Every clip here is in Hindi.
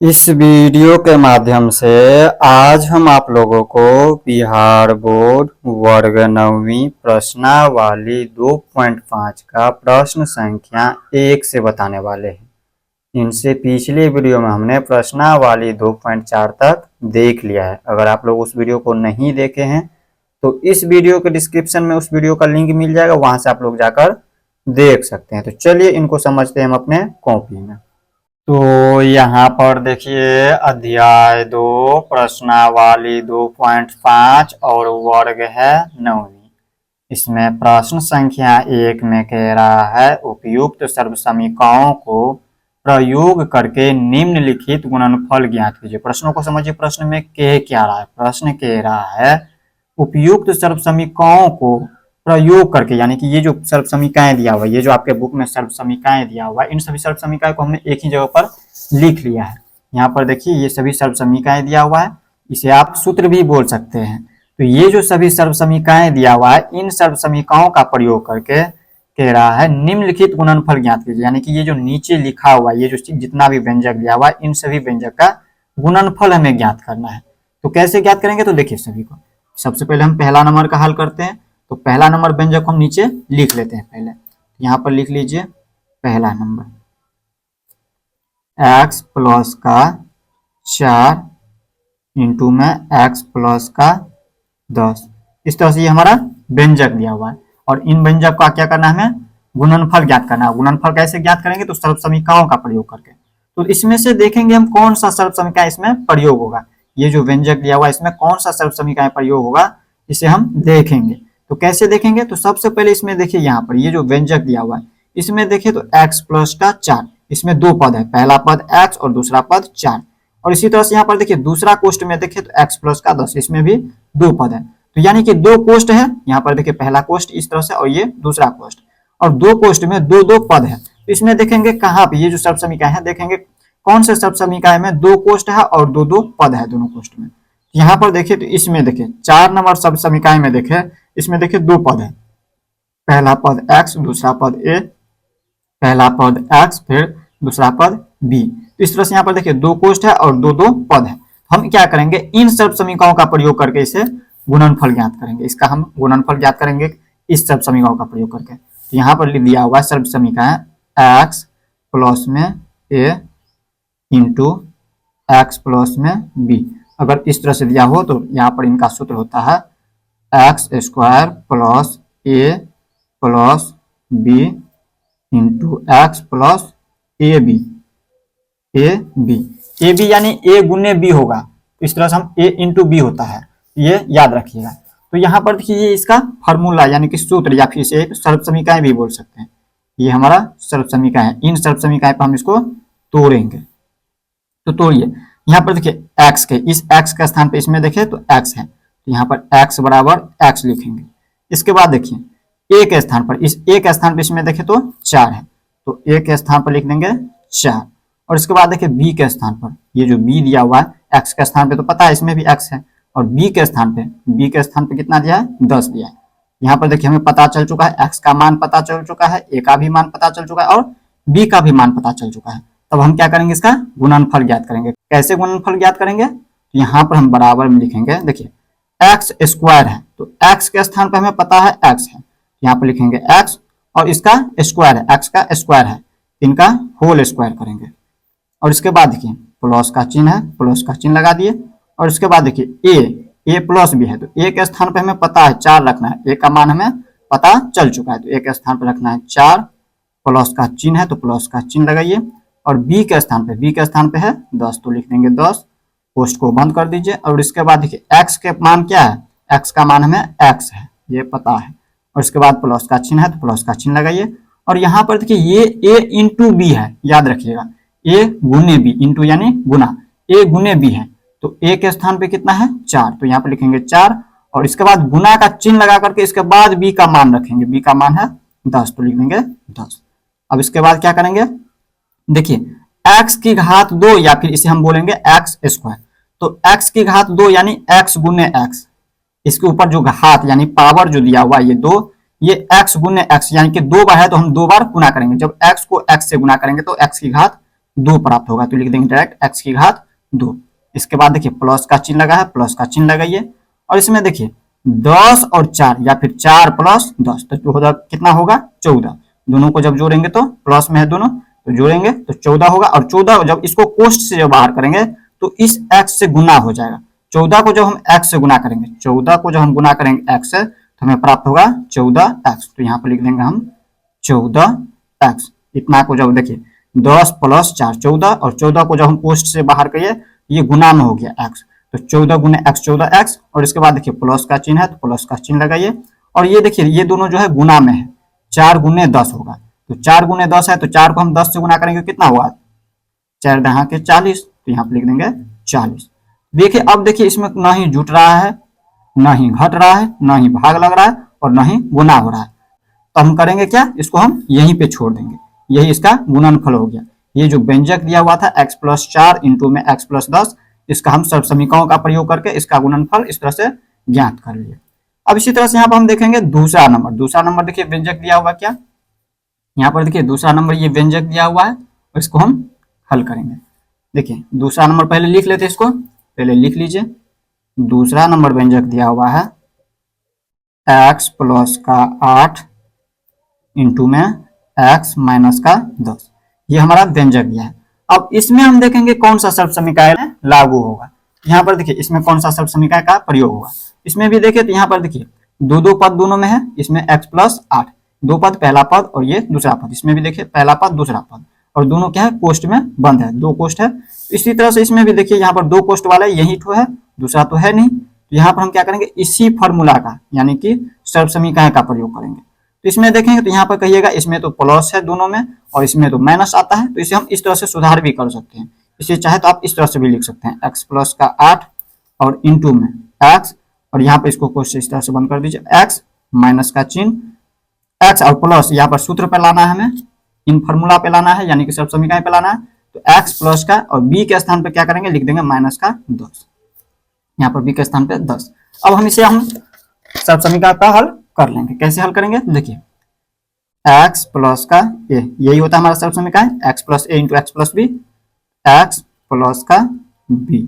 इस वीडियो के माध्यम से आज हम आप लोगों को बिहार बोर्ड वर्ग 9वीं प्रश्नावली 2.5 का प्रश्न संख्या 1 से बताने वाले हैं। इनसे पिछले वीडियो में हमने प्रश्नावली 2.4 तक देख लिया है। अगर आप लोग उस वीडियो को नहीं देखे हैं तो इस वीडियो के डिस्क्रिप्शन में उस वीडियो का लिंक मिल जाएगा, वहां से आप लोग जाकर देख सकते हैं। तो चलिए इनको समझते हैं हम अपने कॉपी में। तो यहाँ पर देखिए अध्याय 2 प्रश्नावली 2.5 और वर्ग है 9वीं। इसमें प्रश्न संख्या 1 में कह रहा है उपयुक्त सर्वसमीकरणों को प्रयोग करके निम्नलिखित गुणनफल ज्ञात कीजिए। प्रश्नों को समझिए, प्रश्न में कह क्या रहा है। प्रश्न कह रहा है उपयुक्त सर्वसमीकरणों को प्रयोग करके, यानी कि ये जो सर्वसमीकरण दिया हुआ है, ये जो आपके बुक में सर्वसमीकरण दिया हुआ है, इन सभी सर्वसमीकरण को हमने एक ही जगह पर लिख लिया है। यहाँ पर देखिए ये सभी सर्वसमीकरण दिया हुआ है, इसे आप सूत्र भी बोल सकते हैं। तो ये जो सभी सर्वसमीकरण दिया हुआ है, इन सर्वसमीकरणों का प्रयोग करके कह रहा है निम्नलिखित गुणनफल ज्ञात कीजिए। यानी कि ये जो नीचे लिखा हुआ है, ये जो जितना भी व्यंजक दिया हुआ है, इन सभी व्यंजक का गुणनफल हमें ज्ञात करना है। तो कैसे ज्ञात करेंगे, तो देखिए सभी को सबसे पहले हम पहला नंबर का हल करते हैं। तो पहला नंबर व्यंजक हम नीचे लिख लेते हैं। पहले यहाँ पर लिख लीजिए पहला नंबर x प्लस का 4 इंटू में x प्लस का 10। इस तरह से ये हमारा व्यंजक दिया हुआ है और इन व्यंजक का क्या करना है, हमें गुणनफल ज्ञात करना है। गुणनफल कैसे ज्ञात करेंगे, तो सर्वसमीकरणों का प्रयोग करके। तो इसमें से देखेंगे हम कौन सा सर्वसमीकरण इसमें प्रयोग होगा। ये जो व्यंजक दिया हुआ है इसमें कौन सा सर्वसमीकरण प्रयोग होगा, इसे हम देखेंगे। तो कैसे देखेंगे, तो सबसे पहले इसमें देखिए यहाँ पर ये जो व्यंजक दिया हुआ है इसमें देखिए तो x प्लस का 4, इसमें दो पद है, पहला पद x और दूसरा पद 4। और इसी तरह से यहाँ पर देखिए दूसरा कोष्ठ में देखिए तो x प्लस का 10, इसमें भी दो पद है। तो यानी कि दो कोष्ठ है, यहाँ पर देखिए पहला कोष्ठ इस तरह से और ये दूसरा कोष्ठ, और दो कोष्ठ में दो दो पद है। तो इसमें देखेंगे कहाँ पे ये जो सर्वसमीकरण है, देखेंगे कौन से सर्वसमीकरण में दो कोष्ठ है और दो दो पद है दोनों कोष्ठ में। यहाँ पर देखिए तो इसमें देखिए 4 नंबर सर्वसमीकरण में देखिए इसमें देखिए दो पद है, पहला पद x दूसरा पद a, पहला पद x फिर दूसरा पद b। तो इस तरह से यहाँ पर देखिए दो कोष्ठ है और दो दो पद है। हम क्या करेंगे, इन सर्वसमीकरणों का प्रयोग करके इसे गुणनफल ज्ञात करेंगे। इसका हम गुणनफल ज्ञात करेंगे इस सर्वसमीकरणों का प्रयोग करके। तो यहाँ पर लिख दिया हुआ सर्वसमीकरण x प्लस में a इंटू x प्लस में b। अगर इस तरह से दिया हो तो यहाँ पर इनका सूत्र होता है x square plus a plus b into x plus a b. A b यानी ए गुने बी होगा, इस तरह से हम ए इंटू बी होता है, ये याद रखिएगा। तो यहाँ पर देखिए ये इसका फॉर्मूला यानी कि सूत्र या फिर इसे सर्वसमीकरण भी बोल सकते हैं। ये हमारा सर्वसमीकरण है, इन सर्वसमीकरण पर हम इसको तोड़ेंगे। तो तोड़िए, यहाँ पर देखिए x के इस x के स्थान पे इसमें देखिए तो x है, तो यहाँ पर x बराबर x लिखेंगे। इसके बाद देखिए a के स्थान पर, इस a के स्थान पर इसमें देखिए तो 4 है, तो a के स्थान पर लिख देंगे 4। और इसके बाद देखिए b के स्थान पर, ये जो b दिया हुआ है x के स्थान पे तो पता है इसमें भी x है, और b के स्थान पे कितना दिया है, 10 दिया है। यहाँ पर देखिए हमें पता चल चुका है, x का मान पता चल चुका है, a का भी मान पता चल चुका है और b का भी मान पता चल चुका है। तब हम क्या करेंगे, इसका गुणनफल ज्ञात करेंगे। कैसे गुणनफल ज्ञात करेंगे, तो यहाँ पर हम बराबर में लिखेंगे, देखिए एक्स स्क्वायर है तो एक्स के स्थान पर हमें पता है एक्स है, यहाँ पर लिखेंगे एक्स और इसका स्क्वायर है, एक्स का स्क्वायर है, इनका होल स्क्वायर करेंगे। और इसके बाद देखिए प्लस का चिन्ह है, प्लस का चिन्ह लगा दिए। और इसके बाद देखिए ए प्लस भी है, तो ए के स्थान पर हमें पता है 4 रखना है, ए का मान हमें पता चल चुका है, तो ए के स्थान पर रखना है 4, प्लस का चिन्ह है तो प्लस का चिन्ह लगाइए। और b के स्थान पे है 10, तो लिख देंगे 10, पोस्ट को बंद कर दीजिए। और इसके बाद देखिए x के मान क्या है, x का मान हमें x है, ये पता है। और इसके बाद प्लस का चिन्ह है तो प्लस का चिन्ह लगाइए। और यहाँ पर देखिए ये a इंटू बी है, याद रखिएगा a गुने b, इंटू यानी गुना, a गुने b है, तो a के स्थान पे कितना है 4, तो यहाँ पर लिखेंगे 4। और इसके बाद गुना का चिन्ह लगा करके इसके बाद b का मान रखेंगे, b का मान है 10, तो लिख देंगे 10। अब इसके बाद क्या करेंगे, देखिए x की घात 2 या फिर इसे हम बोलेंगे x स्क्वायर, तो x की घात 2 यानी x गुने x, इसके ऊपर जो घात यानी पावर जो दिया हुआ है ये 2, ये x गुने x यानी कि 2 बार है तो हम 2 बार गुना करेंगे। जब x को x से गुना करेंगे तो x की घात 2 प्राप्त होगा, तो लिख देंगे डायरेक्ट x की घात 2। इसके बाद देखिए प्लस का चिन्ह लगा है, प्लस का चिन्ह लगाइए और इसमें देखिए 10 और 4 या फिर 4 प्लस 10 तो कितना होगा 14। दोनों को जब जोड़ेंगे तो प्लस में है दोनों, तो जोड़ेंगे तो 14 होगा। और 14 जब इसको कोष्ठ से जब बाहर करेंगे तो इस x से गुना हो जाएगा। 14 को जब हम x से गुना करेंगे, 14 को जब हम गुना करेंगे x से तो हमें प्राप्त होगा 14x। तो यहाँ पर लिख देंगे हम 14x। इतना को जब देखिए 10 प्लस 4 14 और 14 को जब हम कोष्ठ से बाहर करिए ये गुना में हो गया x, तो 14 गुने x 14x। और इसके बाद देखिए प्लस का चिन्ह है तो प्लस का चिन्ह लगाइए और ये देखिए ये दोनों जो है गुना में है, 4 गुने 10 होगा। तो 4 गुने 10 है तो 4 को हम 10 से गुना करेंगे कितना हुआ 4 दहा के 40, तो यहाँ पे लिख देंगे 40। देखिए अब देखिए इसमें ना ही जुट रहा है, ना ही घट रहा है, ना ही भाग लग रहा है और ना ही गुना हो रहा है। तो हम करेंगे क्या, इसको हम यहीं पे छोड़ देंगे, यही इसका गुणनफल हो गया। ये जो व्यंजक दिया हुआ था x प्लस 4 इंटू में x प्लस 10, इसका हम सर्व समीकरणों का प्रयोग करके इसका गुणनफल इस तरह से ज्ञात कर लिए। अब इसी तरह से यहाँ पर हम देखेंगे दूसरा नंबर। दूसरा नंबर देखिए व्यंजक दिया हुआ क्या, यहाँ पर देखिए दूसरा नंबर ये व्यंजक दिया हुआ है और इसको हम हल करेंगे। देखिए दूसरा नंबर पहले लिख लेते हैं, इसको पहले लिख लीजिए। दूसरा नंबर व्यंजक दिया हुआ है x प्लस का 8 इंटू में x माइनस का 10, ये हमारा व्यंजक दिया है। अब इसमें हम देखेंगे कौन सा सर्व समीकरण लागू होगा। यहाँ पर देखिए इसमें कौन सा सर्व समीकरण का प्रयोग होगा। इसमें भी देखिए तो यहाँ पर देखिए दो पद दोनों में है, इसमें x प्लस 8 दो पद, पहला पद और ये दूसरा पद। इसमें भी देखिए पहला पद दूसरा पद और दोनों क्या है कोष्ठ में बंद है, दो कोष्ठ है। इसी तरह से इसमें भी देखिए यहाँ पर दो कोष्ठ वाला यही ठो है, दूसरा तो है नहीं। तो यहाँ पर हम क्या करेंगे इसी फॉर्मूला का यानी कि सर्व समीकरण का प्रयोग करेंगे। तो इसमें देखेंगे तो यहाँ पर कहिएगा इसमें तो प्लस है दोनों में और इसमें तो माइनस आता है, तो इसे हम इस तरह से सुधार भी कर सकते हैं। इसे चाहे तो आप इस तरह से भी लिख सकते हैं x प्लस का 8 और इंटू में x, और यहाँ पर इसको कोष्ठ इस तरह से बंद कर दीजिए, x माइनस का चिन्ह x और प्लस यहाँ पर सूत्र पे लाना है, हमें इन फॉर्मूला पे लाना है यानी कि सर्व समीकरण पे लाना है। तो x प्लस का और b के स्थान पे क्या करेंगे लिख देंगे माइनस का 10, यहाँ पर b के स्थान पे 10। अब हम इसे हम सर्व समीकरण का हल कर लेंगे। कैसे हल करेंगे देखिए x प्लस का a, यही होता है हमारा सर्व समीकरण x plus a into x plus b, x plus का b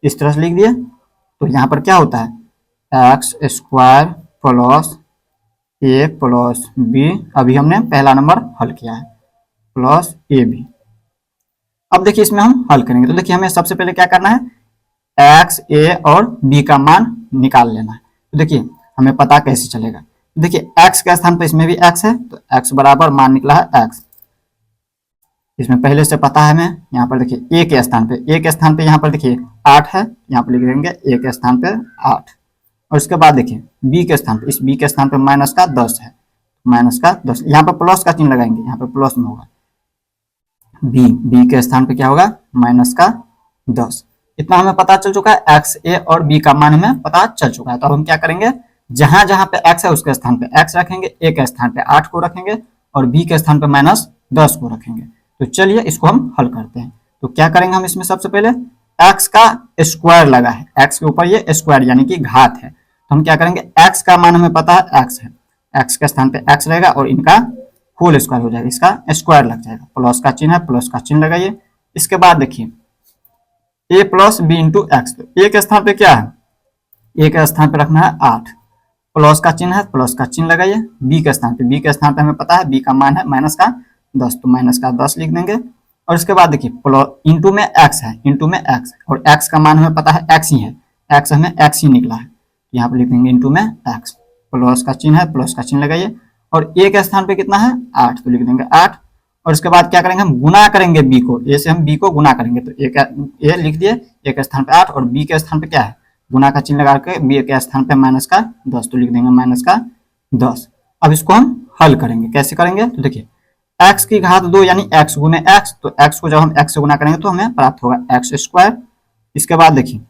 इस तरह से लिख दिए। तो यहाँ पर क्या होता है x square plus a plus b, अभी हमने पहला नंबर हल किया है, प्लस ए बी। अब देखिए इसमें हम हल करेंगे तो देखिए हमें सबसे पहले क्या करना है x a और b का मान निकाल लेना है। तो देखिए हमें पता कैसे चलेगा, देखिए x के स्थान पर इसमें भी x है तो x बराबर मान निकला है x, इसमें पहले से पता है हमें। यहाँ पर देखिए a के स्थान पे यहाँ पर देखिए 8 है, यहाँ पर लिख देंगे a के स्थान पे 8। और इसके बाद देखिए b के स्थान पे, इस b के स्थान पे माइनस का 10 है, माइनस का 10, यहाँ पर प्लस का चिन्ह लगाएंगे, यहाँ पर प्लस में होगा b के स्थान पे क्या होगा माइनस का 10। इतना हमें पता चल चुका है, x a और b का मान हमें पता चल चुका है। तो अब हम क्या करेंगे जहां जहां पे x है उसके स्थान पे x रखेंगे, a के स्थान पे 8 को रखेंगे और b के स्थान पे माइनस 10 को रखेंगे। तो चलिए इसको हम हल करते हैं। तो क्या करेंगे हम इसमें सबसे पहले x का स्क्वायर लगा है, x के ऊपर ये स्क्वायर यानी कि घात है, तो हम क्या करेंगे x का मान हमें पता है x है, x के स्थान पे x रहेगा और इनका होल स्क्वायर हो जाएगा, इसका स्क्वायर लग जाएगा, प्लस का चिन्ह है, प्लस का चिन्ह लगाइए। इसके बाद देखिए a plus b into x, तो a के स्थान पे क्या है a के स्थान पे रखना है 8, प्लस का चिन्ह है, प्लस का चिन्ह लगाइए। b के स्थान पे हमें पता है b का मान है माइनस का 10, तो माइनस का 10 लिख देंगे। और इसके बाद देखिए इंटू में x है, इंटू में x और x का मान हमें पता है x ही है, x हमें x ही निकला है, यहाँ पे लिख देंगे इंटू में x, प्लस का चिन्ह है, प्लस का चिन्ह लगाइए। और a के स्थान पे कितना है 8, तो लिख देंगे 8। और इसके बाद क्या करेंगे हम गुना करेंगे b को, a से हम b को गुना करेंगे, तो a लिख दिए, a के स्थान पे 8 और b के स्थान पे क्या है गुना का चिन्ह लगा के b के स्थान पे माइनस का 10, तो लिख देंगे माइनस का 10। अब इसको हम हल करेंगे, कैसे करेंगे तो देखिए x की घात 2 यानी x गुने x, तो x को जब हम x से गुना करेंगे तो हमें प्राप्त होगा x स्क्वायर। इसके बाद देखिए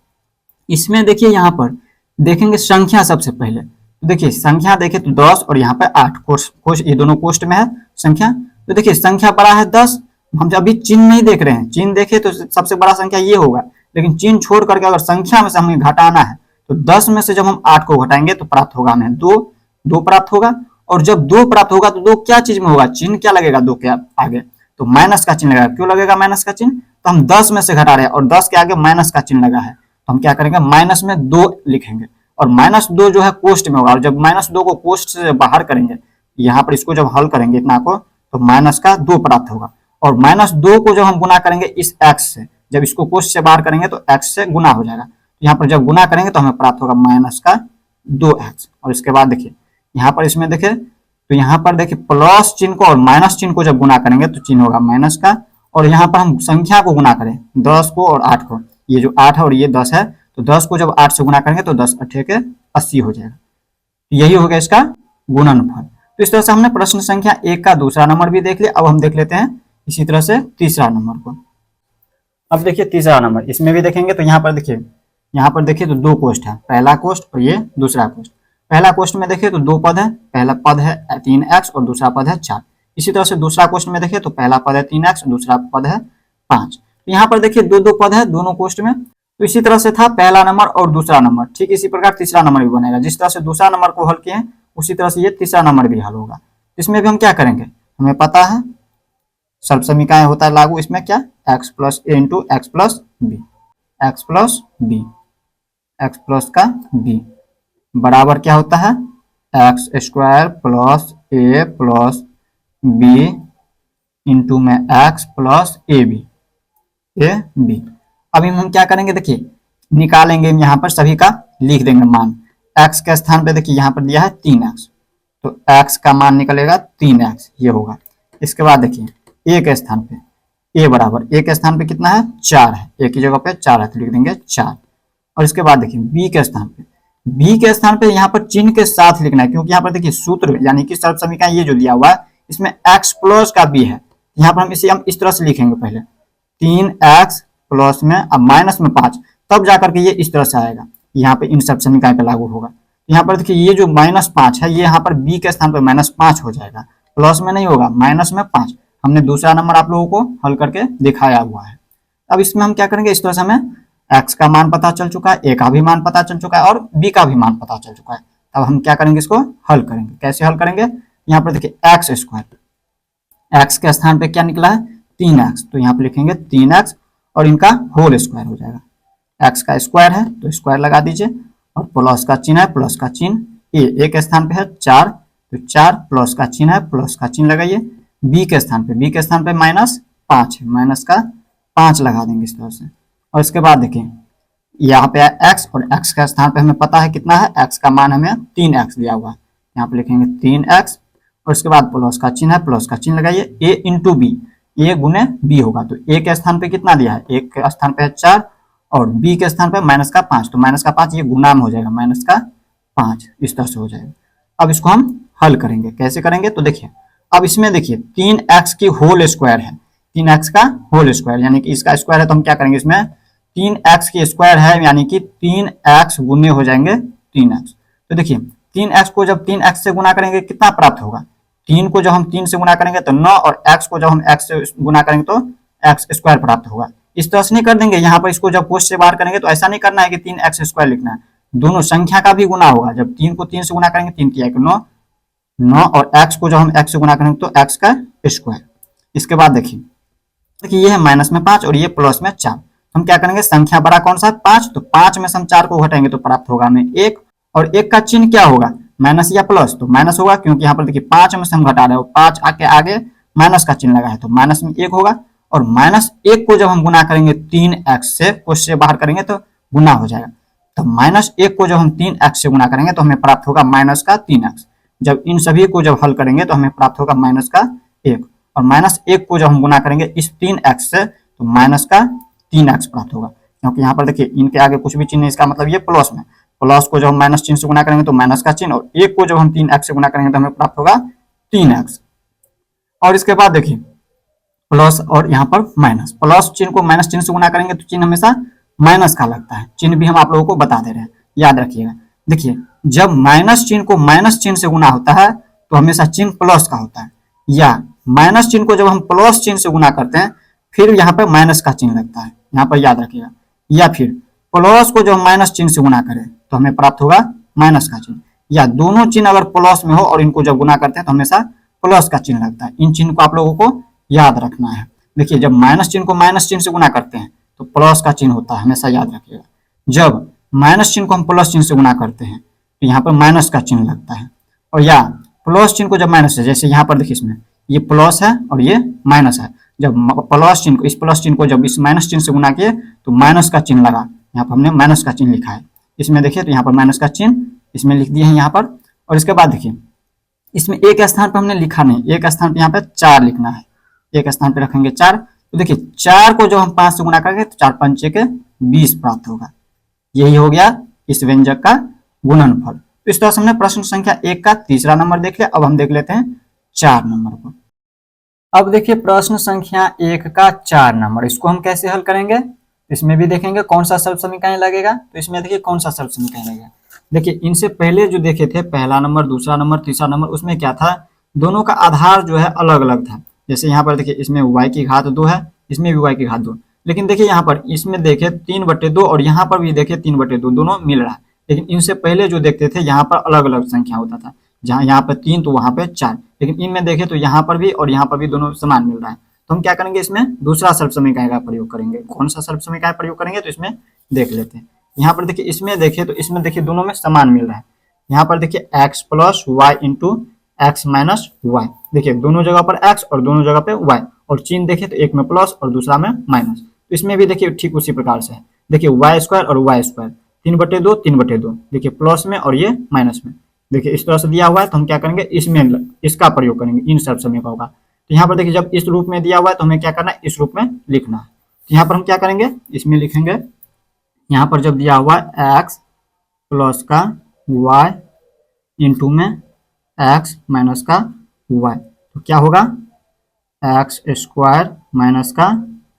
इसमें देखिए यहाँ पर देखेंगे संख्या सबसे पहले, तो देखिए संख्या देखे तो 10 और यहाँ पे 8 कोष्ठ, ये दोनों कोष्ठ में है संख्या। तो देखिए संख्या बड़ा है 10, हम अभी चिन्ह नहीं देख रहे हैं, चिन्ह देखे तो सबसे बड़ा संख्या ये होगा, लेकिन चिन्ह छोड़ करके अगर संख्या में से हमें घटाना है तो 10 में से जब हम 8 को घटाएंगे तो प्राप्त होगा हमें 2 प्राप्त होगा। और जब 2 प्राप्त होगा तो 2 क्या चीज में होगा, चिन्ह क्या लगेगा 2 के आगे, तो माइनस का चिन्ह लगेगा। क्यों लगेगा माइनस का चिन्ह? तो हम 10 में से घटा रहे हैं और 10 के आगे माइनस का चिन्ह लगा है, तो हम क्या करेंगे, माइनस में 2 लिखेंगे और -2 जो है कोष्ट में होगा। और जब -2 को कोष्ट से बाहर करेंगे, यहाँ पर इसको जब हल करेंगे इतना को, तो माइनस का 2 प्राप्त होगा। और -2 को जब हम गुना करेंगे इस x से, जब इसको कोष्ट से बाहर करेंगे तो x से गुना हो जाएगा। यहाँ पर जब गुना करेंगे तो हमें प्राप्त होगा माइनस का 2x। और इसके बाद देखिए यहाँ पर इसमें देखिए, तो यहाँ पर देखिए प्लस चिन्ह को और माइनस चिन्ह को जब गुना करेंगे तो चिन्ह होगा माइनस का। और यहाँ पर हम संख्या को गुना करें 10 को और 8 को, ये जो 8 है और ये 10 है, तो 10 को जब 8 से गुना करेंगे तो 10 8 के 80 हो जाएगा। यही हो गया इसका गुणनफल। तो इस तरह से हमने प्रश्न संख्या 1 का दूसरा नंबर भी देख लिया। अब हम देख लेते हैं इसी तरह से तीसरा नंबर को। अब देखिए तीसरा नंबर, इसमें भी देखेंगे तो यहाँ पर देखिए तो 2 कोष्ठ है, पहला कोष्ठ और ये दूसरा कोष्ठ। पहला कोष्ठ में देखिए तो 2 पद है, पहला पद है 3x और दूसरा पद है 4। इसी तरह से दूसरा कोष्ठ में देखिए तो पहला पद है 3x, दूसरा पद है 5। तो यहाँ पर देखिए 2 पद है दोनों कोष्ठ में। तो इसी तरह से था पहला नंबर और दूसरा नंबर, ठीक इसी प्रकार तीसरा नंबर भी बनेगा। जिस तरह से दूसरा नंबर को हल किए उसी तरह से ये तीसरा नंबर भी हल होगा। इसमें भी हम क्या करेंगे, हमें पता है सर्व समीकरण होता है लागू, इसमें क्या x plus a into x plus b, x plus b, x plus का बी बराबर क्या होता है, x square plus a plus b into में एक्स प्लस ए बी। अभी हम क्या करेंगे, देखिए निकालेंगे यहाँ पर सभी का लिख देंगे मान। x के स्थान पे देखिए यहाँ पर दिया है 3x, तो x का मान निकलेगा 3x, ये होगा। इसके बाद देखिए a के स्थान पे a बराबर, a के स्थान पे कितना है 4 है, a की जगह पे 4 है तो लिख देंगे 4। और इसके बाद देखिए b के स्थान पे यहाँ पर चिन्ह के साथ लिखना है, क्योंकि यहाँ पर देखिए सूत्र यानी कि सर्व समीकरण ये जो दिया हुआ है इसमें x प्लस का b है। यहाँ पर हम इस तरह से लिखेंगे, पहले 3x प्लस में अब माइनस में 5, तब जाकर के ये इस तरह से आएगा, यहाँ पे इन सब समीकरण पे लागू होगा। यहाँ पर देखिए ये जो -5 है ये यहाँ पर b के स्थान पर -5 हो जाएगा, प्लस में नहीं होगा, माइनस में 5। हमने दूसरा नंबर आप लोगों को हल करके दिखाया हुआ है। अब इसमें हम क्या करेंगे, इस तरह से हमें x का मान पता चल चुका है, a का भी मान पता चल चुका है और b का भी मान पता चल चुका है। अब हम क्या करेंगे, इसको हल करेंगे। कैसे हल करेंगे, यहाँ पर देखिए एक्स स्क्वायर, x के स्थान पे क्या निकला है 3x, तो यहाँ पे लिखेंगे 3x और इनका होल स्क्वायर हो जाएगा। x का स्क्वायर है तो स्क्वायर लगा दीजिए और प्लस का चिन्ह है, प्लस का चिन्ह a के स्थान पे है 4, तो 4 प्लस का चिन्ह है, प्लस का चिन्ह लगाइए। b के स्थान पे -5 है, माइनस का 5 लगा देंगे इस तरह से। और इसके बाद देखिए यहाँ पे x और x का स्थान पे हमें पता है कितना है, x का मान हमें 3x दिया हुआ है, यहाँ पे लिखेंगे 3x और इसके बाद प्लस का चिन्ह है, प्लस का चिन्ह लगाइए। a इंटू बी, a गुने b होगा, तो a के स्थान पे कितना दिया है, a के स्थान पे है 4 और b के स्थान पे -5, तो -5 ये गुना में हो जाएगा, -5 इस तरह से हो जाएगा। अब इसको हम हल करेंगे, कैसे करेंगे, तो देखिए अब इसमें देखिए 3x की होल स्क्वायर है, 3x का होल स्क्वायर यानी कि इसका स्क्वायर है, तो हम क्या करेंगे, इसमें 3x की स्क्वायर है यानी कि 3x गुने हो जाएंगे 3x। तो देखिए 3x को जब 3x से गुना करेंगे कितना प्राप्त होगा, 3 को जब हम 3 से गुना करेंगे तो 9 और x को जब हम x से गुना करेंगे तो x स्क्वायर प्राप्त होगा। इस तरह से नहीं कर देंगे, यहाँ पर इसको जब कोष्ठ से बाहर करेंगे तो ऐसा नहीं करना है कि 3x स्क्वायर लिखना है, दोनों संख्या का भी गुना होगा। जब 3 को 3 से गुना करेंगे 3 की 9 और x को जब हम x से गुना करेंगे तो x का स्क्वायर। इसके बाद देखिए ये है -5 और ये प्लस में 4, हम क्या करेंगे, संख्या बड़ा कौन सा है 5, तो 5 में से हम 4 को घटाएंगे तो प्राप्त होगा हमें 1, और 1 का चिन्ह क्या होगा, माइनस या प्लस, तो माइनस होगा क्योंकि यहाँ पर देखिए 5 में से हम घटा रहे हो, 5 के आगे माइनस का चिन्ह लगा है तो माइनस में 1 होगा। और -1 को जब हम गुना करेंगे 3x से, कोष्ठ से बाहर करेंगे तो गुना हो जाएगा, तो -1 को जब हम 3x से गुना करेंगे तो हमें प्राप्त होगा -3x। जब इन सभी को जब हल करेंगे तो हमें प्राप्त होगा -1, और -1 को जब हम गुना करेंगे इस 3x से तो -3x प्राप्त होगा, क्योंकि यहाँ पर देखिए इनके आगे कुछ भी चिन्ह नहीं, इसका मतलब ये प्लस में, प्लस को जब हम माइनस चिन्ह से गुना करेंगे तो माइनस का चिन्ह, और 1 को जब हम 3x से गुना करेंगे तो हमें प्राप्त होगा 3x। और इसके बाद देखिए प्लस और यहाँ पर माइनस, प्लस चिन्ह को माइनस चिन्ह से गुना करेंगे तो चिन्ह हमेशा माइनस का लगता है, चिन्ह भी हम आप लोगों को बता दे रहे हैं, याद रखिएगा। देखिए जब माइनस चिन्ह को माइनस चिन्ह से गुना होता है तो हमेशा चिन्ह प्लस का होता है, या माइनस चिन्ह को जब हम प्लस चिन्ह से गुना करते हैं फिर यहाँ पर माइनस का चिन्ह लगता है, यहाँ पर याद रखिएगा। या फिर प्लस को जब हम माइनस चिन्ह से गुना करें तो हमें प्राप्त होगा माइनस का चिन्ह, या दोनों चिन्ह अगर प्लस में हो और इनको जब गुना करते हैं तो हमेशा प्लस का चिन्ह लगता है। इन चिन्ह को आप लोगों को याद रखना है। देखिए जब माइनस चिन्ह को माइनस चिन्ह से गुना करते हैं तो प्लस का चिन्ह होता है, हमेशा याद रखिएगा। जब माइनस चिन्ह को हम प्लस चिन्ह से गुना करते हैं तो यहाँ पर माइनस का चिन्ह लगता है। और या प्लस चिन्ह को जब माइनस है, जैसे यहाँ पर देखिए इसमें ये प्लस है और ये माइनस है, जब प्लस चिन्ह को इस प्लस चिन्ह को जब इस माइनस चिन्ह से गुना किए तो माइनस का चिन्ह लगा, यहाँ पर हमने माइनस का चिन्ह लिखा है। इसमें देखिए तो यहाँ पर माइनस का चिन्ह इसमें लिख दिए हैं यहाँ पर। और इसके बाद देखिए इसमें एक स्थान पर हमने लिखा नहीं, एक स्थान पर यहाँ पे 4 लिखना है, एक स्थान पर रखेंगे 4। तो देखिए 4 को जब हम 5 से गुना करेंगे तो 4 पंचे के 20 प्राप्त होगा। यही हो गया इस व्यंजक का गुणनफल। तो इस तरह से हमने प्रश्न संख्या 1 का तीसरा नंबर देख लिया। अब हम देख लेते हैं 4 नंबर को। अब देखिए प्रश्न संख्या 1 का 4 नंबर, इसको हम कैसे हल करेंगे? इसमें भी देखेंगे कौन सा सर्व समीकरण लगेगा। तो इसमें देखिए कौन सा सर्व समीकरण लगेगा। देखिए इनसे पहले जो देखे थे पहला नंबर, दूसरा नंबर, तीसरा नंबर, उसमें क्या था, दोनों का आधार जो है अलग अलग था। जैसे यहाँ पर देखिए इसमें y की घात 2 है, इसमें भी y की घात 2, लेकिन देखिए यहाँ पर इसमें देखे 3/2 और यहाँ पर भी देखे 3/2, दोनों मिल रहा है। लेकिन इनसे पहले जो देखते थे यहाँ पर अलग अलग संख्या होता था, जहाँ यहाँ पर 3 तो वहाँ पे 4, लेकिन इनमें देखे तो यहाँ पर भी और यहाँ पर भी दोनों समान मिल रहा है। तो हम क्या करेंगे, इसमें दूसरा सर्व समीकरण का प्रयोग करेंगे। कौन सा सर्व समीकरण प्रयोग करेंगे तो इसमें देख लेते हैं। यहाँ पर देखिए इसमें देखे तो इसमें देखिए दोनों में समान मिल रहा है। यहाँ पर देखिए x plus y into x minus y, देखिए दोनों जगह पर x और दोनों जगह पे y, और चिन्ह देखे तो एक में प्लस और दूसरा में माइनस। तो इसमें भी देखिए ठीक उसी प्रकार से है। देखिए वाई स्क्वायर और वाई स्क्वायर 3/2 3/2, देखिए प्लस में और ये माइनस में, देखिए इस तरह से दिया हुआ है। तो हम क्या करेंगे, इसमें इसका प्रयोग करेंगे इन सर्व समीकरणों का। तो यहाँ पर देखिए जब इस रूप में दिया हुआ है तो हमें क्या करना है, इस रूप में लिखना है। तो यहाँ पर हम क्या करेंगे, इसमें लिखेंगे, यहाँ पर जब दिया हुआ है एक्स प्लस का वाई इंटू में एक्स माइनस का वाई, तो क्या होगा एक्स स्क्वायर माइनस का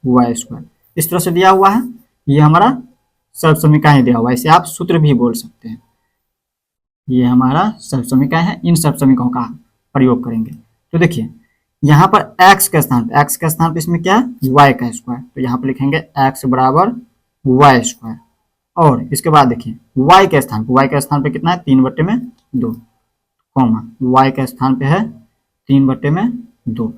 वाई स्क्वायर, इस तरह से दिया हुआ है। ये हमारा सर्व समीकरण दिया हुआ है, इसे आप सूत्र भी बोल सकते हैं। ये हमारा सर्व समीकरण है, इन सर्व समीकरणों का प्रयोग करेंगे। तो देखिए यहाँ पर x के स्थान पे इसमें क्या है, y का स्क्वायर, तो यहाँ पर लिखेंगे x बराबर वाई स्क्वायर। और इसके बाद देखिए y के स्थान पे कितना है, 3/2, कॉमा y के स्थान पे है 3/2।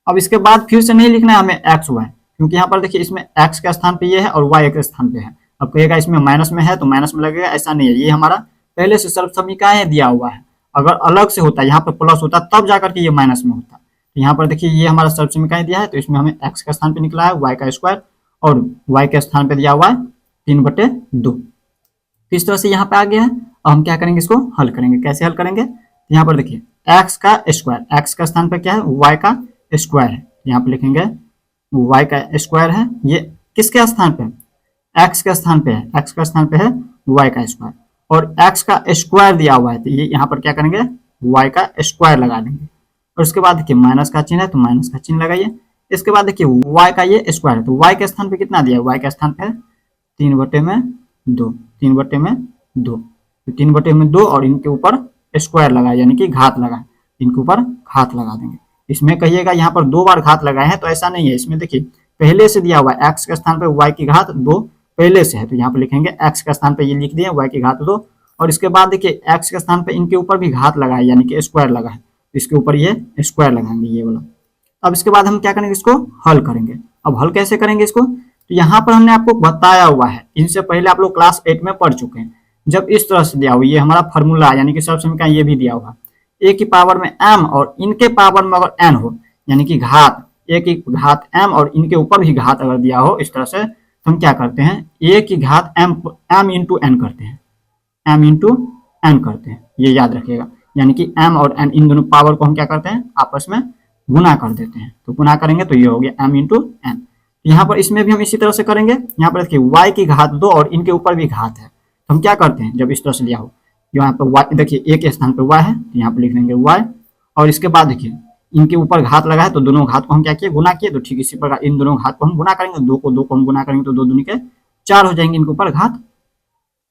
अब इसके बाद फिर से नहीं लिखना है हमें x y, क्योंकि यहाँ पर देखिए इसमें x के स्थान पे ये है और y के स्थान पे है। अब कहिएगा इसमें माइनस में है तो माइनस में लगेगा, ऐसा नहीं है, ये हमारा पहले से सर्व समीकरण दिया हुआ है। अगर अलग से होता, यहाँ पर प्लस होता तब जाकर के ये माइनस में होता। तो यहाँ पर देखिए ये हमारा सर्व समीकरण दिया है, तो इसमें हमें x के स्थान पे निकला है y का स्क्वायर और y के स्थान पे दिया हुआ है 3/2। इस तरह से यहाँ पे आ गया है। अब हम क्या करेंगे, इसको हल करेंगे। कैसे हल करेंगे, तो यहाँ पर देखिए x का स्क्वायर, x का स्थान पे क्या है, y का स्क्वायर है, यहाँ पे लिखेंगे y का स्क्वायर है। ये किसके स्थान पे, x के स्थान पे है, x का स्थान पे है y का स्क्वायर, और x का स्क्वायर दिया हुआ है तो ये यहाँ पर क्या करेंगे, y का स्क्वायर लगा देंगे। और उसके बाद देखिए माइनस का चिन्ह है तो माइनस का चिन्ह लगाइए। इसके बाद देखिए y का ये स्क्वायर है, तो y के स्थान पे कितना दिया है, y के स्थान पे है 3/2, 3/2, तो 3/2 और इनके ऊपर स्क्वायर लगा, यानी कि घात लगा, इनके ऊपर घात लगा देंगे। इसमें कहिएगा यहाँ पर 2 बार घात लगाए हैं, तो ऐसा नहीं है। इसमें देखिए पहले से दिया हुआ है x के स्थान पे y की घात 2 पहले से है, तो यहाँ पे लिखेंगे x के स्थान पे ये लिख दिए y की घात 2, और इसके बाद देखिए x के स्थान पे इनके ऊपर भी घात लगा है, यानी कि स्क्वायर लगा है, इसके ऊपर ये स्क्वायर लगाएंगे ये वाला। अब इसके बाद हम क्या करेंगे, इसको हल करेंगे। अब हल कैसे करेंगे इसको, तो यहाँ पर हमने आपको बताया हुआ है, इनसे पहले आप लोग क्लास 8 में पढ़ चुके हैं। जब इस तरह से दिया हुआ, ये हमारा फॉर्मूला यानी कि सर्व समीकरण ये भी दिया हुआ, a की पावर में m और इनके पावर में अगर n हो, यानी कि घात a की घात m और इनके ऊपर भी घात अगर दिया हो इस तरह से, तो हम क्या करते हैं, a की घात m इंटू n करते हैं, m इंटू n करते हैं, ये याद रखिएगा। यानी कि m और n इन दोनों पावर को हम क्या करते हैं, आपस में गुना कर देते हैं। तो गुना करेंगे तो ये हो गया m इंटू n। यहाँ पर इसमें भी हम इसी तरह से करेंगे। यहाँ पर देखिए y की घात 2 और इनके ऊपर भी घात है, तो हम क्या करते हैं, जब इस तरह से लिया हो, यहाँ पर y देखिए a के स्थान पर y है, तो यहाँ पर लिख देंगे y, और इसके बाद देखिए इनके ऊपर घात लगा है, तो दोनों घात को हम क्या किए, गुना किए। तो ठीक इसी प्रकार इन दोनों घात को हम गुना करेंगे, 2 को हम गुना करेंगे तो 2 दूनी के 4 हो जाएंगे इनके ऊपर घात।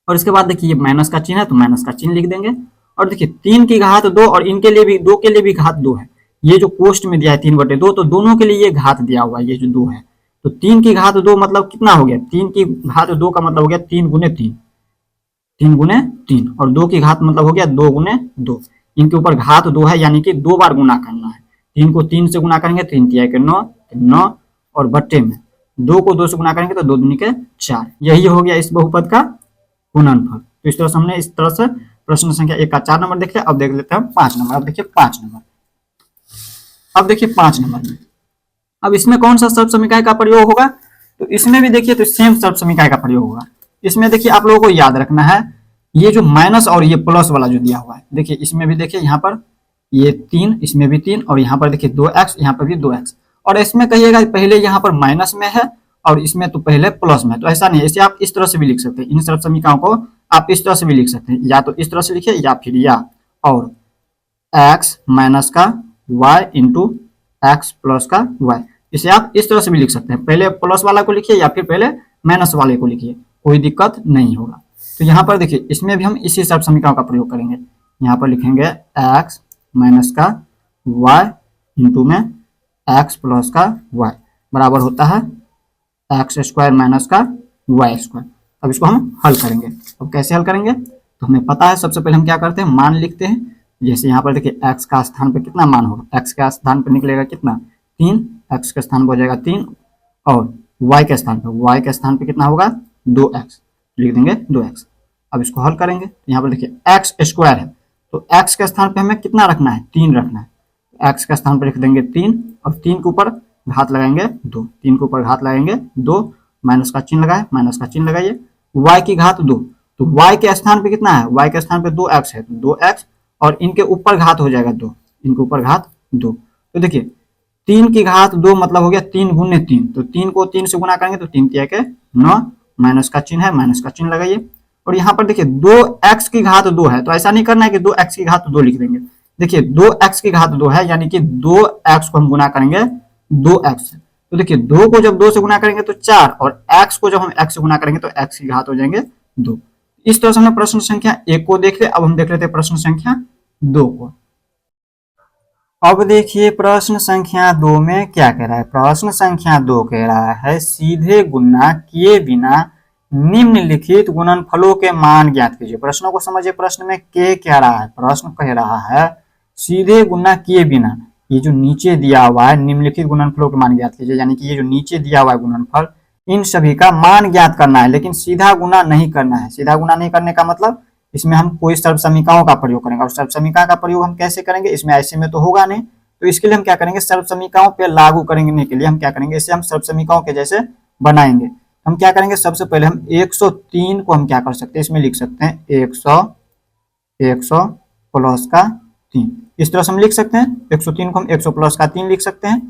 और इसके बाद देखिए ये माइनस का चिन्ह है, तो माइनस का चिन्ह लिख देंगे। और देखिए 3 की घात 2 और इनके लिए भी 2 के लिए भी घात 2 है, ये जो कोष्ट में दिया है 3/2, तो दोनों के लिए ये घात दिया हुआ है, ये जो 2 है। तो 3 की घात 2 मतलब कितना हो गया, 3 की घात 2 का मतलब हो गया 3 गुने 3, 3 गुने 3, और 2 की घात मतलब हो गया 2 गुने 2। इनके ऊपर घात 2 है, यानी कि 2 बार गुना करना है। 3 को 3 से गुना करेंगे 3 तिया के 9, 9 और बट्टे में 2 को 2 से गुना करेंगे तो 2 दूनी के 4। यही हो गया इस बहुपद का गुणनफल। तो इस तरह से हमने इस तरह से प्रश्न संख्या 1 का 4 नंबर देख लिया। अब देख लेते हैं 5 नंबर। अब देखिए 5 नंबर। अब देखिए 5 नंबर में अब इसमें कौन सा सर्व समीकरण का प्रयोग होगा, तो इसमें भी देखिए तो सेम सर्व समीकरण का प्रयोग होगा। इसमें देखिए आप लोगों को याद रखना है ये जो माइनस और ये प्लस वाला जो दिया हुआ है, देखिए इसमें भी देखिए यहाँ पर ये 3, इसमें भी 3 और यहाँ पर देखिए 2x, यहाँ पर भी 2x। और इसमें कहिएगा पहले यहाँ पर माइनस में है और इसमें तो पहले प्लस में, तो ऐसा नहीं है। इसे आप इस तरह से भी लिख सकते हैं, इन सर्व समीकरणों को आप इस तरह से भी लिख सकते हैं, या तो इस तरह से लिखिए या फिर या और x माइनस का y इंटू एक्स प्लस का y, इसे आप इस तरह से भी लिख सकते हैं। पहले प्लस वाला को लिखिए या फिर पहले माइनस वाले को लिखिए, कोई दिक्कत नहीं होगा। तो यहाँ पर देखिए इसमें भी हम इसी सर्व समीकरण का प्रयोग करेंगे। यहाँ पर लिखेंगे x माइनस का y इंटू में x प्लस का y बराबर होता है एक्स स्क्वायर माइनस का वाई स्क्वायर। अब इसको हम हल करेंगे। अब कैसे हल करेंगे, तो हमें पता है सबसे पहले हम क्या करते हैं, मान लिखते हैं। जैसे यहाँ पर देखिए x का स्थान पे कितना मान होगा, x के स्थान पे निकलेगा कितना 3, x के स्थान पर हो जाएगा 3 और y के स्थान पे कितना होगा 2x, लिख देंगे 2x। अब इसको हल करेंगे। यहाँ पर देखिए एक्स स्क्वायर है तो x के स्थान पे हमें कितना रखना है 3 रखना है, x के स्थान पर लिख देंगे 3 और 3 के ऊपर घात लगाएंगे 2, 3 के ऊपर घात लगाएंगे 2, माइनस का चिन्ह लगाए, माइनस का चिन्ह लगाइए, y की घात 2, तो y के स्थान पे कितना है, y के स्थान पे 2x है तो 2x और इनके ऊपर घात हो जाएगा 2, इनके ऊपर घात 2। तो देखिए 3 की घात 2 मतलब हो गया 3 गुने 3, तो 3 को 3 से गुना करेंगे तो 3 तिया के 9, माइनस का चिन्ह है, माइनस का चिन्ह लगाइए। और यहाँ पर देखिए 2x की घात 2 है, तो ऐसा नहीं करना है कि 2x की घात 2 लिख देंगे। देखिए 2x की घात 2 है यानी कि 2x को हम गुना करेंगे 2x से, तो देखिए 2 को जब 2 से गुना करेंगे तो 4 और x को जब हम x से गुना करेंगे तो x की घात हो जाएंगे 2। इस तरह से हमने प्रश्न संख्या 1 को देख लिया। अब हम देख लेते हैं प्रश्न संख्या 2 को। अब देखिए प्रश्न संख्या 2 में क्या कह रहा है। प्रश्न संख्या 2 कह रहा है सीधे गुणा किए बिना निम्नलिखित गुणनफलों के मान ज्ञात कीजिए। प्रश्नों को समझिए, प्रश्न में के क्या रहा है, प्रश्न कह रहा है सीधे गुणा किए बिना, ये जो नीचे दिया हुआ है निम्नलिखित गुणनफलों के मान ज्ञात कीजिए, यानी कि ये जो नीचे दिया हुआ है गुणनफल इन सभी का मान ज्ञात करना है, लेकिन सीधा गुणा नहीं करना है। सीधा गुणा नहीं करने का मतलब इसमें हम कोई सर्व समीकरणों का प्रयोग करेंगे, और सर्व समीकरण का प्रयोग हम कैसे करेंगे, इसमें ऐसे में तो होगा नहीं, तो इसके लिए हम क्या करेंगे, सर्व समीकरणों पे लागू करने के लिए हम क्या करेंगे, इसे हम सर्व समीकरणों के जैसे बनाएंगे। हम क्या करेंगे, सबसे पहले हम 103 को हम क्या कर सकते हैं, इसमें लिख सकते हैं 100 प्लस का 3, इस तरह से हम लिख सकते हैं। 103 को हम 100 प्लस का 3 लिख सकते हैं।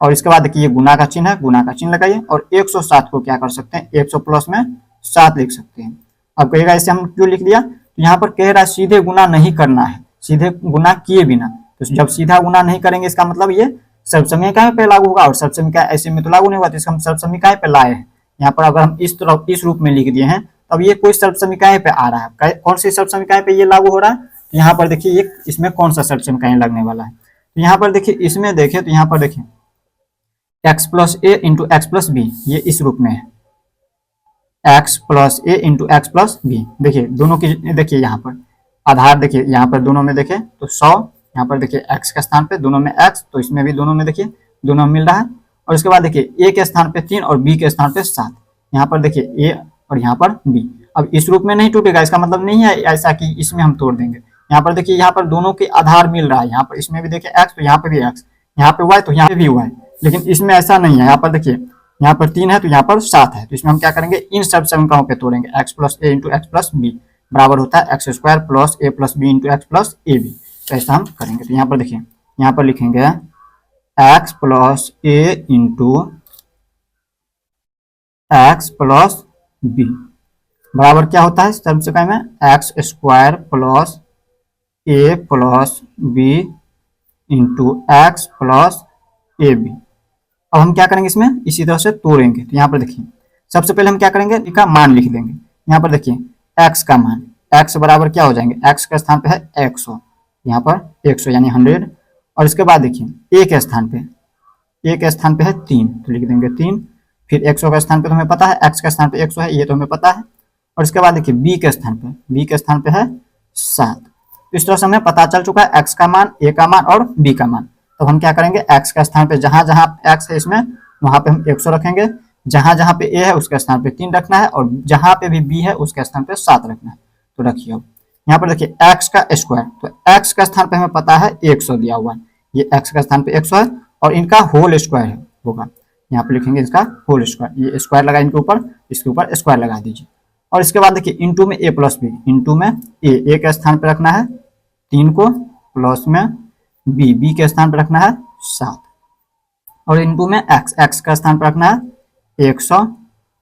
और इसके बाद देखिए गुना का चिन्ह है, गुना का चिन्ह लगाइए। और 107 को क्या कर सकते हैं, 100 प्लस में 7 लिख सकते हैं। अब कहेगा इसे हम क्यों लिख दिया, तो यहाँ पर कह रहा है सीधे गुना नहीं करना है, सीधे गुना किए बिना। तो जब सीधा गुना नहीं करेंगे इसका मतलब ये सर्व समीकरण पे लागू होगा, और सर्व समीकरण ऐसे में तो लागू नहीं होगा, तो इसका हम सर्व समीकरण पे लाए हैं। यहाँ पर अगर हम इस तरह इस रूप में लिख दिए हैं तब ये कोई सर्व समीकरण पे आ रहा है। कौन सी सर्व समीकरण पे ये लागू हो रहा है, तो यहाँ पर देखिए ये इसमें कौन सा सर्व समीकरण लगने वाला है। तो यहाँ पर देखिए इसमें देखिए, तो यहाँ पर देखिए x plus a into x plus B, ये इस रूप में है, x plus a into x plus B. देखिए दोनों की देखिए यहाँ पर आधार देखिए, यहाँ पर दोनों में देखिए तो 100, यहाँ पर देखिए x के स्थान पे दोनों में x, तो इसमें भी दोनों में देखिए दोनों में मिल रहा है। और इसके बाद देखिए a के स्थान पे 3 और b के स्थान पे 7, यहाँ पर देखिए a और यहाँ पर b। अब इस रूप में नहीं टूटेगा, इसका मतलब नहीं है ऐसा कि इसमें हम तोड़ देंगे। यहाँ पर देखिए यहाँ पर दोनों के आधार मिल रहा है, यहाँ पर इसमें भी देखिए x, तो यहाँ पे भी x, यहाँ पे y, तो यहाँ पे भी y, लेकिन इसमें ऐसा नहीं है। यहाँ पर देखिए यहाँ पर 3 है तो यहाँ पर 7 है, तो इसमें हम क्या करेंगे, इन सब समीकरणों पे तोड़ेंगे। x plus a into x plus b बराबर होता है x square plus a plus b into x plus a b. तो ऐसा हम करेंगे। तो यहाँ पर देखिए, यहाँ पर लिखेंगे x plus a into x plus b बराबर क्या होता है, सर्व समीकरण में x square plus a plus b into x plus a b. अब हम क्या करेंगे, इसमें इसी तरह से तोड़ेंगे। तो यहाँ पर देखिए सबसे पहले हम क्या करेंगे, इसका मान लिख देंगे। यहाँ पर देखिए x का मान, x बराबर क्या हो जाएंगे, x के स्थान पे है 100, यहाँ पर 100 यानी 100। और इसके बाद देखिए a के स्थान पे है 3, तो लिख देंगे 3। फिर 100 के स्थान पे तो हमें पता है x के स्थान पे 100 है, ये तो हमें पता है। और इसके बाद देखिए b के स्थान पे है 7। इस तरह से हमें पता चल चुका है x का मान, a का मान और b का मान। तो हम क्या करेंगे, x का स्थान पे जहां जहां x है इसमें वहां पे हम 100 रखेंगे, जहां जहां पे a है उसके स्थान पे 3 रखना है, और जहां पे भी b है उसके स्थान पे 7 रखना है। तो रखिए अब यहाँ पर देखिए x का स्क्वायर, तो x का स्थान पे हमें पता है 100 दिया हुआ है, ये x का स्थान पे 100 है और इनका होल स्क्वायर होगा, यहाँ पे लिखेंगे इसका होल स्क्वायर, ये स्क्वायर लगा इनके ऊपर, इसके ऊपर स्क्वायर लगा दीजिए। और इसके बाद देखिए इंटू में a प्लस बी, इंटू में a के स्थान पे रखना है 3 को, प्लस में b के स्थान पे रखना है 7, और इंटू में x का स्थान पे रखना है 100,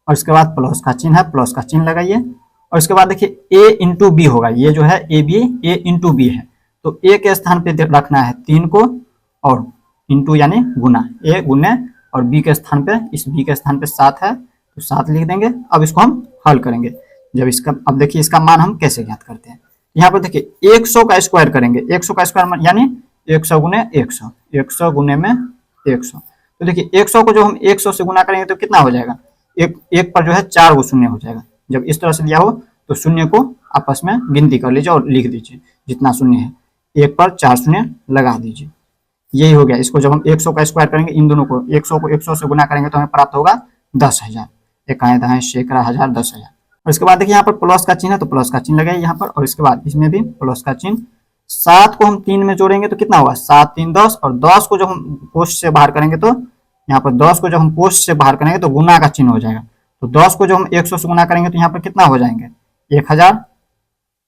और इसके बाद प्लस का चिन्ह है, प्लस का चिन्ह लगाइए। और इसके बाद देखिए a इंटू बी होगा, ये जो है a इंटू बी है, तो a के स्थान पे रखना है 3 को, और इंटू यानी गुना, a गुने और b के स्थान पे, इस b के स्थान पे 7 है तो 7 लिख देंगे। अब इसको हम हल करेंगे, जब इसका, अब देखिए इसका मान हम कैसे ज्ञात करते हैं। यहाँ पर देखिए 100 का स्क्वायर करेंगे, 100 का स्क्वायर यानी 100 गुने 100, 100 गुने में 100, तो देखिए 100 को जो हम 100 से गुना करेंगे तो कितना हो जाएगा, एक पर जो है 4 गो शून्य हो जाएगा। जब इस तरह से दिया हो तो शून्य को आपस में गिनती कर लीजिए और लिख दीजिए जितना शून्य है, 1 पर 4 शून्य लगा दीजिए, यही हो गया। इसको जब हम 100 का स्क्वायर करेंगे, इन दोनों को 100 को 100 से गुना करेंगे तो हमें प्राप्त होगा 10,000, इकाएं दहाएं सैकड़ा हजार 10,000। और इसके बाद देखिए यहाँ पर प्लस का चिन्ह है तो प्लस का चिन्ह लगाइए यहाँ पर, और इसके बाद इसमें भी प्लस का चिन्ह। 7 को हम 3 में जोड़ेंगे तो कितना होगा, 7 3 10, और 10 को जब हम कोष्ठ से बाहर करेंगे तो यहाँ पर 10 को जब हम कोष्ठ से बाहर करेंगे तो गुना का चिन्ह हो जाएगा, तो 10 को जब हम 100 से गुना करेंगे तो यहाँ पर कितना हो जाएंगे 1000,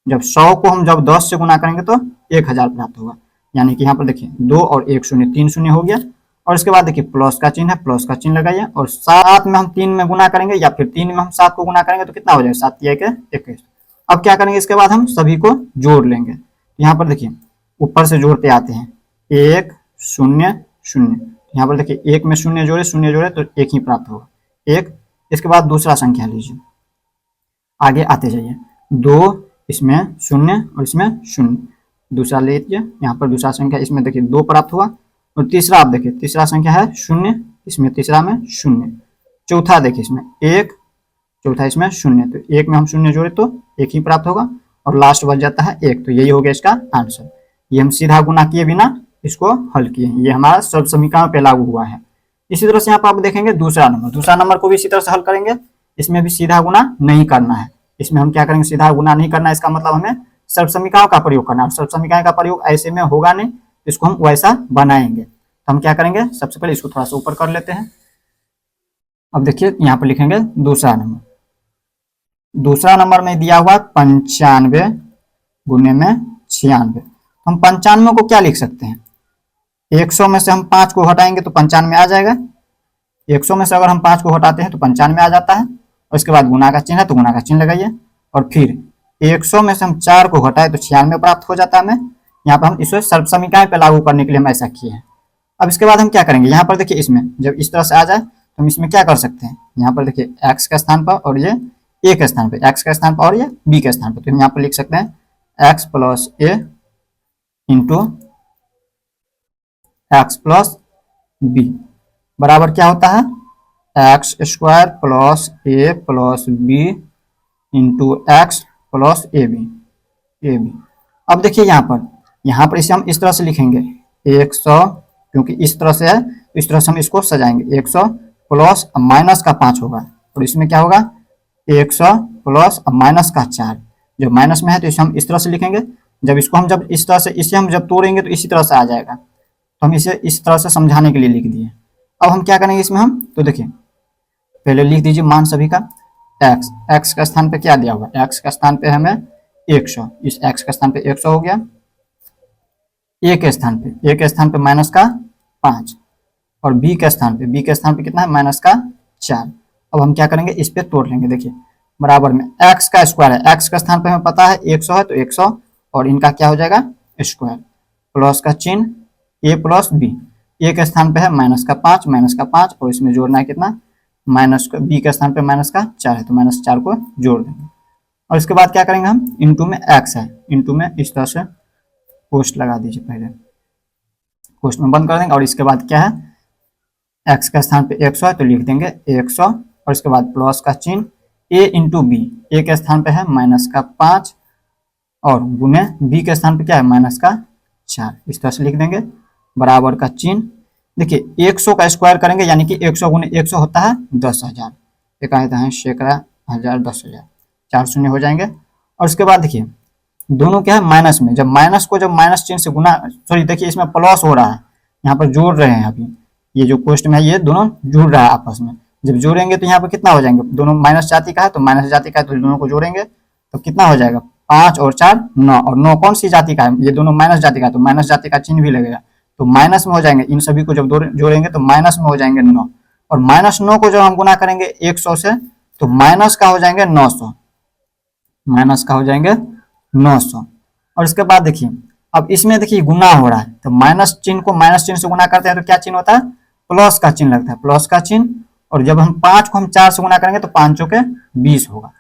जब 100 को हम जब 10 से गुना करेंगे तो 1000 प्राप्त होगा, यानी कि यहाँ पर देखिए 2 और 1 शून्य 3 शून्य हो गया। और इसके बाद देखिए प्लस का चिन्ह है, प्लस का चिन्ह लगाइए, और 7 में हम 3 में गुना करेंगे या फिर 3 में हम 7 को गुना करेंगे तो कितना हो जाएगा 7 3 21। अब क्या करेंगे, इसके बाद हम सभी को जोड़ लेंगे। यहाँ पर देखिए ऊपर से जोड़ते आते हैं 1 0 0, यहाँ पर देखिए 1 में शून्य जोड़े तो 1 ही प्राप्त होगा 1। इसके बाद दूसरा संख्या लीजिए, आगे आते जाइए, 2 इसमें शून्य और इसमें शून्य, दूसरा ले लीजिए, यहाँ पर दूसरा संख्या इसमें देखिए 2 प्राप्त हुआ, और तीसरा आप देखिए तीसरा संख्या है 0, इसमें तीसरा में 0, चौथा देखिए इसमें 1, चौथा इसमें 0, तो 1 में हम 0 जोड़े तो 1 ही प्राप्त होगा, और लास्ट बच जाता है 1, तो यही हो गया इसका आंसर। ये हम सीधा गुना किए बिना इसको हल किए हैं, ये हमारा सब समीकरण पे लागू हुआ है। इसी तरह से यहाँ पर आप देखेंगे दूसरा नंबर को भी इसी तरह से हल करेंगे, इसमें भी सीधा गुना नहीं करना है, इसमें हम क्या करेंगे सीधा गुना नहीं करना है, इसका मतलब हमें सर्व समीकरणों का प्रयोग करना है, सर्व समीकरण का प्रयोग ऐसे में होगा नहीं, इसको हम वैसा बनाएंगे। तो हम क्या करेंगे, सबसे पहले इसको थोड़ा सा ऊपर कर लेते हैं। अब देखिए यहाँ पर लिखेंगे दूसरा नंबर में दिया हुआ 95 गुने में 96, हम 95 को क्या लिख सकते हैं, 100 में से हम 5 को हटाएंगे तो 95 आ जाएगा, 100 में से अगर हम 5 को हटाते हैं तो 95 आ जाता है, और इसके बाद गुना का चिन्ह है तो गुना का चिन्ह लगाइए, और फिर 100 में से हम 4 को घटाए तो 96 प्राप्त हो जाता है हमें। यहाँ पर हम इसे सर्व समीकरण पे लागू करने के लिए हम ऐसा किए हैं। अब इसके बाद हम क्या करेंगे, यहाँ पर देखिए इसमें जब इस तरह से आ जाए तो हम इसमें क्या कर सकते हैं, यहाँ पर देखिए x के स्थान पर और ये a के स्थान पर, x के स्थान पर और ये b के स्थान पर, तो हम यहाँ पर लिख सकते हैं x plus a into x plus b बराबर क्या होता है x square plus a plus b into x plus a b. अब देखिए यहाँ पर इसे हम इस तरह से लिखेंगे 100, क्योंकि इस तरह से है तो इस तरह से हम इसको सजाएंगे, 100 प्लस माइनस का 5 होगा, और इसमें क्या होगा 100 प्लस माइनस का 4, जो माइनस में है तो इसे हम इस तरह से लिखेंगे। जब इसको हम जब इस तरह से इसे हम जब तोड़ेंगे तो इसी तरह से आ जाएगा, तो हम इसे इस तरह से समझाने के लिए लिख दिए। अब हम क्या करेंगे इसमें, हम तो देखिए पहले लिख दीजिए मान सभी का, x का स्थान पे क्या दिया हुआ है, x का स्थान पे हमें 100, इस x का स्थान पे 100 हो गया, a के स्थान पे माइनस का 5, और b के स्थान पे कितना है माइनस का 4। अब हम क्या करेंगे, इस पे तोड़ लेंगे, देखिए बराबर में x का स्क्वायर है, x का स्थान पे हमें पता है 100 है तो 100, और इनका क्या हो जाएगा स्क्वायर, प्लस का चिन्ह a प्लस b, a के स्थान पे है माइनस का 5, और इसमें जोड़ना है कितना माइनस का, b के स्थान पे माइनस का 4 है तो माइनस 4 को जोड़ देंगे। और इसके बाद क्या करेंगे हम, इंटू में x है, इंटू में इस तरह से कोष्ठ लगा दीजिए, पहले कोष्ठ में बंद कर देंगे, और इसके बाद क्या है x का स्थान पे 100 है तो लिख देंगे 100, और इसके बाद प्लस का चिन्ह a इंटू बी, a के स्थान पे है माइनस का 5 और गुने b के स्थान पे क्या है माइनस का 4, इस तरह से लिख देंगे। बराबर का चिन्ह। देखिए 100 का स्क्वायर करेंगे यानी कि 100 गुने 100 होता है 10,000। एक आए हैं सैकड़ा, हजार, 10,000, 4 शून्य हो जाएंगे। और उसके बाद देखिए दोनों क्या है माइनस में, जब माइनस को जब माइनस चिन्ह से गुना, सॉरी देखिए इसमें प्लस हो रहा है, यहाँ पर जोड़ रहे हैं अभी, ये जो कोष्ट में है ये दोनों जुड़ रहा है आपस में। जब जोड़ेंगे तो यहाँ पर कितना हो जाएंगे, दोनों माइनस जाति का है तो माइनस जाति का है, तो दोनों को जोड़ेंगे तो कितना हो जाएगा 5 और 4 9, और 9 कौन सी जाति का है, ये दोनों माइनस जाति का है तो माइनस जाति का चिन्ह भी लगेगा, तो माइनस में हो जाएंगे। इन सभी को जब जोड़ेंगे तो माइनस में हो जाएंगे 9, और माइनस 9 को जब हम गुना करेंगे 100 से तो माइनस का हो जाएंगे 900, माइनस का हो जाएंगे 900। और इसके बाद देखिए अब इसमें देखिए गुना हो रहा है, तो माइनस चिन्ह को माइनस चिन्ह से गुना करते हैं तो क्या चिन्ह होता है, प्लस का चिन्ह लगता है, प्लस का चिन्ह। और जब हम 5 को हम 4 से गुना करेंगे तो 5 चौके 20 होगा,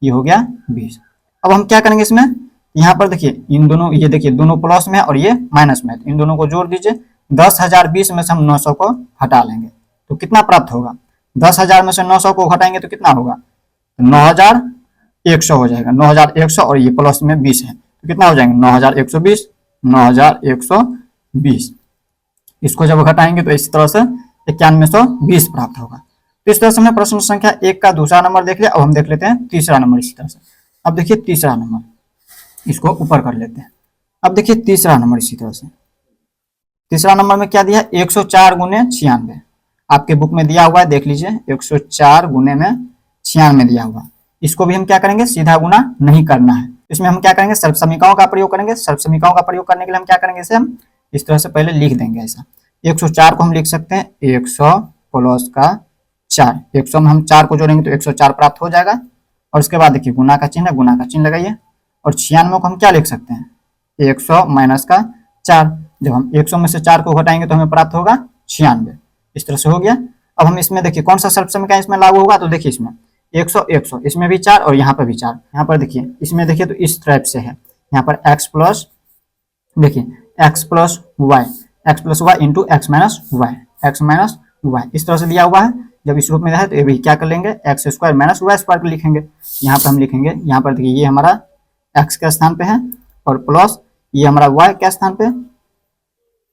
ये हो गया 20। अब हम क्या करेंगे इसमें, यहाँ पर देखिए इन दोनों, ये देखिए दोनों प्लस में है और ये माइनस में है, इन दोनों को जोड़ दीजिए। 10,020 में से हम 900 को हटा लेंगे तो कितना प्राप्त होगा, 10,000 में से 900 को घटाएंगे तो कितना होगा, 9,100 हो जाएगा, 9,100, और ये प्लस में 20 है तो कितना हो जाएंगे 9,120, 9,120। इसको जब घटाएंगे तो इस तरह से 9120 प्राप्त होगा। तो इस तरह से हमने प्रश्न संख्या 1 का दूसरा नंबर देख लिया। अब हम देख लेते हैं तीसरा नंबर इसी तरह से। अब देखिए तीसरा नंबर, इसको ऊपर कर लेते हैं। अब देखिए तीसरा नंबर इसी तरह से, तीसरा नंबर में क्या दिया, 104 गुने 96, आपके बुक में दिया हुआ है देख लीजिए, 104 गुने में 96 दिया हुआ। इसको भी हम क्या करेंगे, सीधा गुना नहीं करना है, इसमें हम क्या करेंगे, सर्व समीकरणों का प्रयोग करेंगे। सर्व समीकरणों का प्रयोग करने के लिए हम क्या करेंगे, इसे हम इस तरह से पहले लिख देंगे ऐसा। 104 को हम लिख सकते हैं 100 प्लस का 4, 100 में हम 4 को जोड़ेंगे तो 104 प्राप्त हो जाएगा। और उसके बाद देखिए गुना का चिन्ह है, गुना का चिन्ह लगाइए। और 96 को हम क्या लिख सकते हैं, 100 माइनस का 4, जब हम 100 में से 4 को घटाएंगे तो हमें प्राप्त होगा 96। इस तरह से हो गया। अब हम इसमें देखिए कौन सा सर्व समीकरण इसमें लागू होगा, तो देखिए इसमें 100 100, इसमें भी 4 और यहाँ पर भी 4। यहाँ पर देखिए इसमें देखिए तो इस टाइप से है, यहाँ पर x प्लस, देखिए x plus y into x minus y, इस तरह से दिया हुआ है। जब इस रूप में है तो ये भी क्या कर लेंगे, x square minus y square लिखेंगे। यहाँ पर हम लिखेंगे, यहाँ पर देखिए ये हमारा x के स्थान पे है और प्लस ये हमारा y के स्थान पे,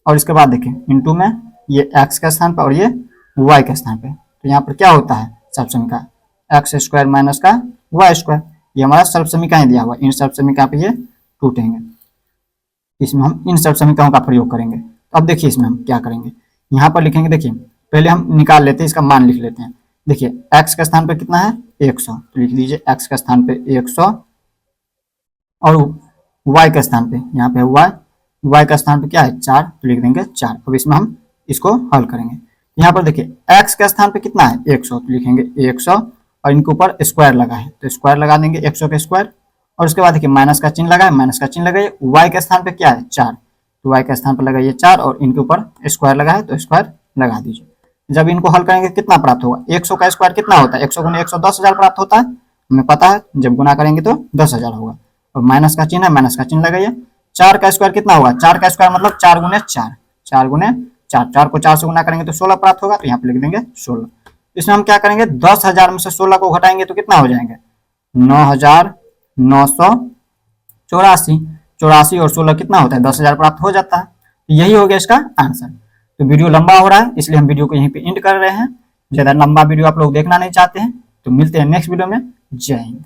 और इसके बाद देखिए इंटू में ये x के स्थान पे और ये y के स्थान पे। तो यहाँ पर क्या होता है सर्व समीकरण एक्स स्क्वायर माइनस का वाई स्क्वायर, ये हमारा सर्व समीकरण दिया हुआ। इन सर्व समीकरण पे ये टूटेंगे, इसमें हम इन सर्व समीकरणों का प्रयोग करेंगे। तो अब देखिए इसमें हम क्या करेंगे, यहाँ पर लिखेंगे, देखिए पहले हम निकाल लेते हैं, इसका मान लिख लेते हैं। देखिए x के स्थान पे कितना है 100, तो लिख लीजिए x के स्थान पे 100, और y के स्थान पे यहाँ पे y का स्थान पे क्या है 4, तो लिख देंगे 4। अब इसमें हम इसको हल करेंगे। यहाँ पर देखिए x के स्थान पे कितना है 100, तो लिखेंगे 100, और इनके ऊपर स्क्वायर लगा है तो स्क्वायर लगा देंगे 100 के स्क्वायर। और उसके बाद देखिए माइनस का चिन्ह लगा है, माइनस का चिन्ह लगाइए। y के स्थान पे क्या है 4, तो y के स्थान पर लगाइए 4, और इनके ऊपर स्क्वायर लगा है तो स्क्वायर लगा दीजिए। जब इनको हल करेंगे कितना प्राप्त होगा, 100 का स्क्वायर कितना होता है, 100 गुने 100 10,000 प्राप्त होता है, हमें पता है। जब गुना करेंगे तो 10,000 होगा। और माइनस का चिन्ह है, माइनस का चिन्ह लगाइए। 4 का स्क्वायर कितना होगा, 4 का स्क्वायर मतलब 4 गुने 4, 4 गुने 4, 4 को 4 से गुना करेंगे तो 16 प्राप्त होगा, तो यहाँ पे लिख देंगे 16। इसमें हम क्या करेंगे, 10,000 में से 16 को घटाएंगे तो कितना हो जाएंगे 9,984, 84 और 16 कितना होता है 10,000 प्राप्त हो जाता है। तो यही हो गया इसका आंसर। तो वीडियो लंबा हो रहा है इसलिए हम वीडियो को यहीं पे एंड कर रहे हैं। ज्यादा लंबा वीडियो आप लोग देखना नहीं चाहते हैं तो मिलते हैं नेक्स्ट वीडियो में। जय हिंद।